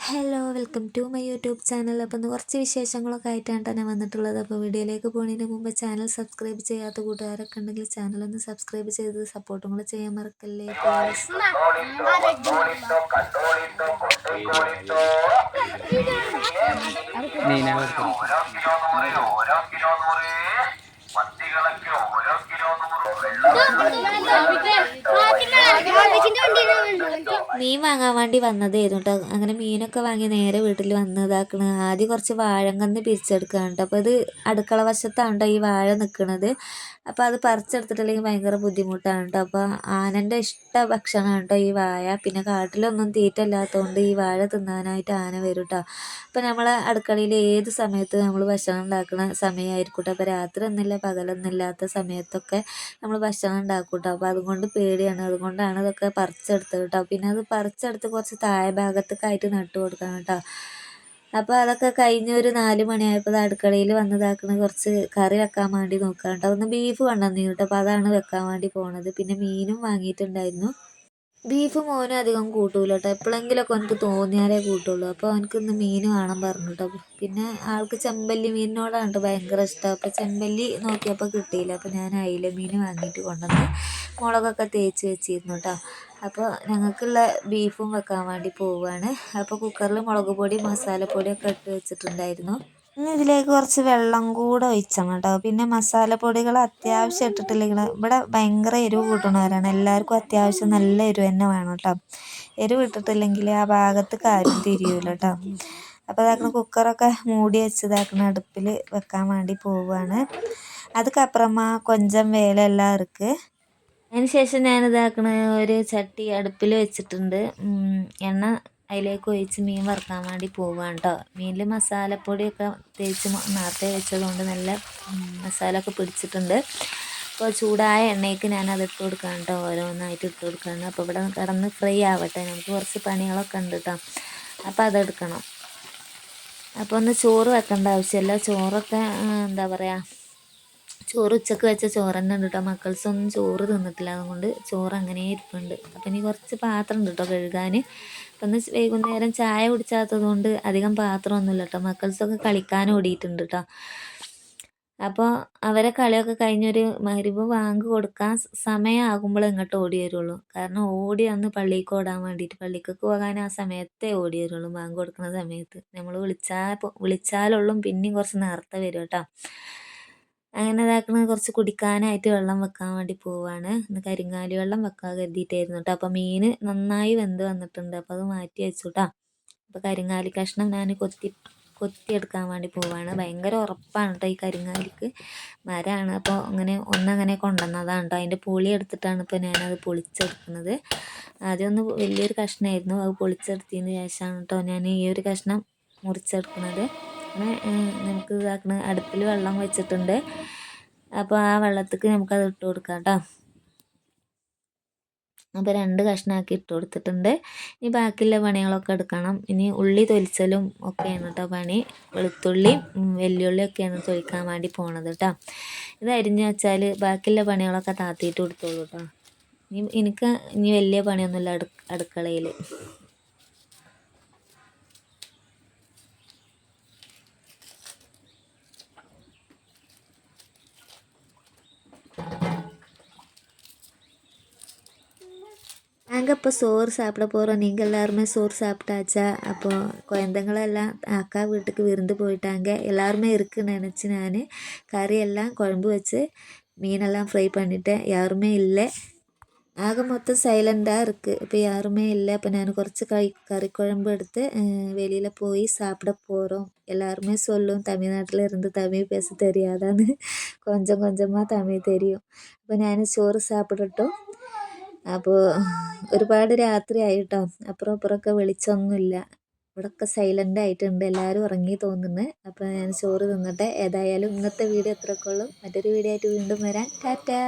Hello welcome to my YouTube channel. അപ്പോൾ ഇന്ന് കുറച്ച് വിശേഷങ്ങളൊക്കെ ആയിട്ടാണ് ഞാൻ വന്നിട്ടുള്ളത്. അപ്പോൾ വീഡിയോയിലേക്ക് പോകുന്നതിന് മുമ്പ് ചാനൽ സബ്സ്ക്രൈബ് ചെയ്യാത്ത കൂട്ടുകാരൊക്കെ ഉണ്ടെങ്കിൽ ചാനലൊന്ന് സബ്സ്ക്രൈബ് ചെയ്ത് സപ്പോർട്ടും കൂടെ ചെയ്യാൻ മറക്കല്ലേ പ്ലീസ്. മീൻ വാങ്ങാൻ വേണ്ടി വന്നതായിരുന്നു കേട്ടോ. അങ്ങനെ മീനൊക്കെ വാങ്ങി നേരെ വീട്ടിൽ വന്നതാക്കണ്. ആദ്യം കുറച്ച് വാഴങ്കന്ന് പിരിച്ചെടുക്കുകയാണ് കേട്ടോ. അപ്പോൾ ഇത് അടുക്കള വശത്താണ് കേട്ടോ ഈ വാഴ നിൽക്കുന്നത്. അപ്പോൾ അത് പറിച്ചെടുത്തിട്ടില്ലെങ്കിൽ ഭയങ്കര ബുദ്ധിമുട്ടാണ് കേട്ടോ. അപ്പോൾ ആനൻ്റെ ഇഷ്ട ഭക്ഷണമാണ് കേട്ടോ ഈ വാഴ. പിന്നെ കാട്ടിലൊന്നും തീറ്റ ഇല്ലാത്തതുകൊണ്ട് ഈ വാഴ തിന്നാനായിട്ട് ആന വരും കേട്ടോ. അപ്പോൾ നമ്മൾ അടുക്കളയിൽ ഏത് സമയത്ത് നമ്മൾ ഭക്ഷണം ഉണ്ടാക്കുന്ന സമയമായിരിക്കും കേട്ടോ. അപ്പോൾ രാത്രി ഒന്നുമില്ല പകലൊന്നുമില്ലാത്ത സമയത്തൊക്കെ നമ്മൾ ഭക്ഷണം ഉണ്ടാക്കും കേട്ടോ. അപ്പോൾ അതുകൊണ്ട് പേടിയാണ്, അതുകൊണ്ടാണ് ഇതൊക്കെ പറിച്ചെടുത്തത് കേട്ടോ. പിന്നെ അത് പറിച്ചെടുത്ത് കുറച്ച് താഴെ ഭാഗത്തൊക്കെയായിട്ട് നട്ടു കൊടുക്കണം കേട്ടോ. അപ്പോൾ അതൊക്കെ കഴിഞ്ഞ് ഒരു 4 മണിയായപ്പോൾ അടുക്കളയിൽ വന്നതാക്കണ കുറച്ച് കറി വെക്കാൻ വേണ്ടി നോക്കാം കേട്ടോ. ഒന്ന് ബീഫ് കൊണ്ടുവന്നു കേട്ടോ. അപ്പോൾ അതാണ് വെക്കാൻ വേണ്ടി പോണത്. പിന്നെ മീനും വാങ്ങിയിട്ടുണ്ടായിരുന്നു. ബീഫ് മോനും അധികം കൂട്ടൂല കേട്ടോ. എപ്പോഴെങ്കിലുമൊക്കെ എനിക്ക് തോന്നിയാലേ കൂട്ടുള്ളൂ. അപ്പോൾ അവനക്ക് ഇന്ന് മീൻ വേണം പറഞ്ഞു കേട്ടോ. പിന്നെ ആൾക്ക് ചെമ്പല്ലി മീനിനോടാണ് കേട്ടോ ഭയങ്കര ഇഷ്ടം. അപ്പോൾ ചെമ്പല്ലി നോക്കിയപ്പോൾ കിട്ടിയില്ല. അപ്പോൾ ഞാൻ അയില മീൻ വാങ്ങിയിട്ട് കൊണ്ടുവന്ന് മുളകൊക്കെ തേച്ച് വെച്ചിരുന്നു കേട്ടോ. അപ്പോൾ ഞങ്ങൾക്കുള്ള ബീഫും വെക്കാൻ വേണ്ടി പോവുകയാണ്. അപ്പോൾ കുക്കറിൽ മുളക് പൊടി മസാലപ്പൊടിയൊക്കെ ഇട്ട് വെച്ചിട്ടുണ്ടായിരുന്നു. ഇനി ഇതിലേക്ക് കുറച്ച് വെള്ളം കൂടെ ഒഴിച്ചാൽ കേട്ടോ. പിന്നെ മസാലപ്പൊടികൾ അത്യാവശ്യം ഇട്ടിട്ടില്ലെങ്കിൽ ഇവിടെ ഭയങ്കര എരിവ് കൂട്ടുന്നവരാണ്. എല്ലാവർക്കും അത്യാവശ്യം നല്ല എരിവ് തന്നെ വേണം കേട്ടോ. എരിവ് ഇട്ടിട്ടില്ലെങ്കിൽ ആ ഭാഗത്ത് കാര്യം തിരിയൂല കേട്ടോ. അപ്പോൾ ഇതാക്കുന്ന കുക്കറൊക്കെ മൂടി വെച്ചതാക്കുന്ന അടുപ്പിൽ വെക്കാൻ വേണ്ടി പോവുകയാണ്. അതുക്കപ്പുറമാ കൊഞ്ചം വേലെല്ലാം ഇருக்கு. അതിന് ശേഷം ഞാനിതാക്കണ ഒരു ചട്ടി അടുപ്പിൽ വെച്ചിട്ടുണ്ട്. എണ്ണ അതിലേക്ക് ഒഴിച്ച് മീൻ വറുക്കാൻ വേണ്ടി പോവുകയാണ് കേട്ടോ. മീനിൽ മസാലപ്പൊടിയൊക്കെ തേച്ച് നേരത്തെ വെച്ചതുകൊണ്ട് നല്ല മസാല ഒക്കെ പിടിച്ചിട്ടുണ്ട്. അപ്പോൾ ചൂടായ എണ്ണയ്ക്ക് ഞാനത് ഇട്ട് കൊടുക്കുകയാണ് കേട്ടോ. ഓരോന്നായിട്ട് ഇട്ട് കൊടുക്കുകയാണ്. അപ്പോൾ ഇവിടെ കിടന്ന് ഫ്രൈ ആവട്ടെ, നമുക്ക് കുറച്ച് പണികളൊക്കെ ഉണ്ട് കേട്ടോ. അപ്പോൾ അതെടുക്കണം. അപ്പോൾ ഒന്ന് ചോറ് വെക്കേണ്ട ആവശ്യമില്ല. ചോറൊക്കെ എന്താ പറയുക, ചോറ് ഉച്ചക്ക് വെച്ച ചോറ് തന്നെ ഉണ്ട് കേട്ടോ. മക്കൾസൊന്നും ചോറ് തിന്നിട്ടില്ല, അതുകൊണ്ട് ചോറ് അങ്ങനെ ഇരിപ്പുണ്ട്. അപ്പം ഇനി കുറച്ച് പാത്രം ഉണ്ട് കേട്ടോ കഴുകാൻ. അപ്പം ഒന്ന് വൈകുന്നേരം ചായ കുടിച്ചാത്തത് കൊണ്ട് അധികം പാത്രമൊന്നുമില്ല കേട്ടോ. മക്കൾസൊക്കെ കളിക്കാൻ ഓടിയിട്ടുണ്ട് കേട്ടോ. അപ്പോൾ അവരെ കളിയൊക്കെ കഴിഞ്ഞൊരു മഗ്‌രിബ് ബാങ്ക് കൊടുക്കാൻ സമയമാകുമ്പോൾ ഇങ്ങോട്ട് ഓടി വരുള്ളൂ. കാരണം ഓടി വന്ന് പള്ളിക്ക് ഓടാൻ വേണ്ടിയിട്ട്, പള്ളിക്കൊക്കെ പോകാൻ ആ സമയത്തേ ഓടി വരുള്ളൂ. ബാങ്ക് കൊടുക്കുന്ന സമയത്ത് നമ്മൾ വിളിച്ചാലുള്ളൂ പിന്നെയും കുറച്ച് നേരത്തെ വരും കേട്ടോ. അങ്ങനെ ഇതാക്കുന്നത് കുറച്ച് കുടിക്കാനായിട്ട് വെള്ളം വെക്കാൻ വേണ്ടി പോവാണ്. ഇന്ന് കരിങ്ങാലി വെള്ളം വെക്കാൻ കരുതിയിട്ടായിരുന്നു കേട്ടോ. അപ്പോൾ മീൻ നന്നായി വെന്ത് വന്നിട്ടുണ്ട്. അപ്പോൾ അത് മാറ്റി വെച്ചു കേട്ടോ. അപ്പോൾ കരിങ്ങാലി കഷ്ണം ഞാൻ കൊത്തിയെടുക്കാൻ വേണ്ടി പോവാണ്. ഭയങ്കര ഉറപ്പാണ് കേട്ടോ ഈ കരിങ്ങാലിക്ക്. മരമാണ്. അപ്പോൾ ഒന്നങ്ങനെ കൊണ്ടുവന്നതാണ് കേട്ടോ. അതിൻ്റെ പുളി എടുത്തിട്ടാണ് ഇപ്പോൾ ഞാനത് പൊളിച്ചെടുക്കുന്നത്. ആദ്യം ഒന്ന് വലിയൊരു കഷ്ണമായിരുന്നു, അത് പൊളിച്ചെടുത്തതിന് ശേഷമാണ് കേട്ടോ ഞാൻ ഈ ഒരു കഷ്ണം മുറിച്ചെടുക്കുന്നത്. നമുക്ക് ഇതാക്കണ അടുപ്പിൽ വെള്ളം വെച്ചിട്ടുണ്ട്. അപ്പോൾ ആ വെള്ളത്തേക്ക് നമുക്കത് ഇട്ട് കൊടുക്കാം കേട്ടോ. അപ്പോൾ 2 കഷ്ണമാക്കി ഇട്ട് കൊടുത്തിട്ടുണ്ട്. ഇനി ബാക്കിയുള്ള പണികളൊക്കെ എടുക്കണം. ഇനി ഉള്ളി തൊലിച്ചലും ഒക്കെയാണ് കേട്ടോ പണി. വെളുത്തുള്ളി വെല്ലുള്ളിയൊക്കെയാണ് തൊലിക്കാൻ വേണ്ടി പോണത് കേട്ടോ. ഇത് അരിഞ്ഞ് വെച്ചാൽ ബാക്കിയുള്ള പണികളൊക്കെ താത്തിയിട്ട് കൊടുത്തോളൂ കേട്ടോ. എനിക്ക് ഇനി വലിയ പണിയൊന്നുമില്ല അടുക്കളയിൽ. நாங்கள் இப்போ சோறு சாப்பிட போகிறோம். நீங்கள் எல்லாருமே சோறு சாப்பிட்டாச்சா? அப்போது குழந்தைங்களெல்லாம் அக்கா வீட்டுக்கு விருந்து போயிட்டாங்க. எல்லாருமே இருக்குன்னு நினச்சி நான் கறியெல்லாம் குழம்பு வச்சு மீனெல்லாம் ஃப்ரை பண்ணிட்டேன். யாருமே இல்லை, ஆக மொத்தம் சைலண்டாக இருக்குது. இப்போ யாருமே இல்லை. இப்போ நான் കുറച്ച് கறி குழம்பு எடுத்து வெளியில் போய் சாப்பிட போகிறோம். எல்லாருமே சொல்லும் தமிழ்நாட்டில் இருந்து தமிழ் பேச தெரியாதான்னு. கொஞ்சம் கொஞ்சமாக தமிழ் தெரியும். അപ്പോൾ ഞാൻ ചോറ് സാപ്പിടട്ടോ. അപ്പോൾ ഒരുപാട് രാത്രിയായി കേട്ടോ. അപ്പുറം ഇപ്പുറമൊക്കെ വെളിച്ചമൊന്നുമില്ല. ഇവിടെയൊക്കെ സൈലൻ്റ് ആയിട്ടുണ്ട്. എല്ലാവരും ഉറങ്ങി തോന്നുന്നു. അപ്പോൾ ഞാൻ ചോറ് തിന്നട്ടെ. ഏതായാലും ഇന്നത്തെ വീഡിയോ ഇത്രയൊക്കെ ഉള്ളൂ. മറ്റൊരു വീഡിയോ ആയിട്ട് വീണ്ടും വരാം. ടാറ്റാ.